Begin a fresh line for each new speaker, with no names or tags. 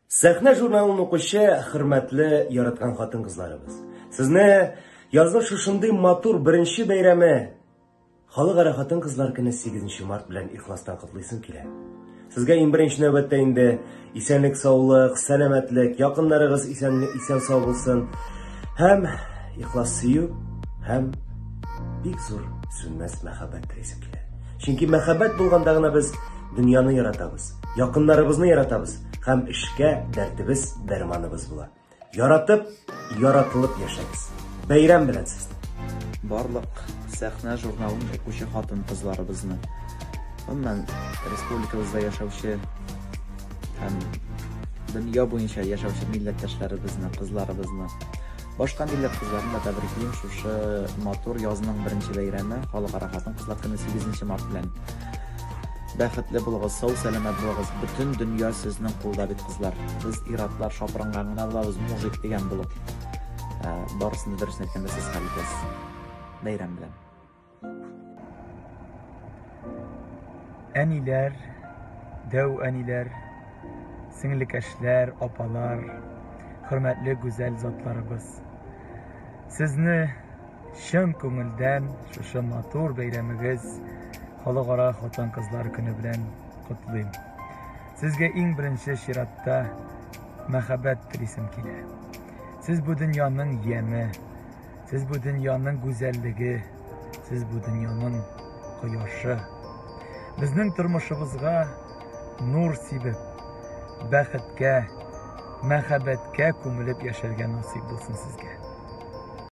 Сәхнә журналын укучы хөрмәтле яраткан хатын-кызларыбыз. Сезне язгы шушындый матур беренче бәйрәме Халыкара хатын-кызлар көне 8 март белән ихластан котлыйсым килә. Сезгә иң беренче нәүбәттә инде исәнлек, саулык, сәламәтлек, якыннарыгыз исән сау булсын һәм ихлас сөю һәм бик зур сүнмәс мәхәббәт телисем килә. Чөнки мәхәббәт булганда гына без дөньяны яратабыз, якыннарыбызны яратабыз һәм эшкә дәртебез, дәрманыбыз була. Яратып, яратылып яшәгез. Бәйрәм белән сезне.
Барлык сәхнә журналын укучы хатын-кызларыбызны, гомумән республикабызда яшәүче һәм дөнья буенча яшәүче милләттәшләребезне, кызларыбызны, башка милләт кызларын да тәбриклим шушы матур язның беренче бәйрәме Халыкара хатын-кызлар көне 8 март белән. Бәхетле булыгыз, сау сәламәт булыгыз. Бүтән дөнья сезнең кулда бит, кызлар. Без иратлар шапырынга гына булабыз, мужик дигән булып. Барысын дөресен әйткәндә сез хәл итәсез. Бәйрәм белән.
Әниләр, дәү әниләр, сеңлекәшләр, апалар, хөрмәтле гүзәл затларыбыз. Сезне чын күңелдән шушы матур бәйрәмегез Халыкара хатын-кызлар көне белән котлыйм. Сезгә иң беренче чиратта мәхәббәт телисем килә. Сез бу дөньяның яме, сез бу дөньяның гүзәллеге, сез бу дөньяның кояшы. Безнең тормышыбызга нур сибеп, бәхеткә, мәхәббәткә күмелеп яшәргә насыйп булсын сезгә.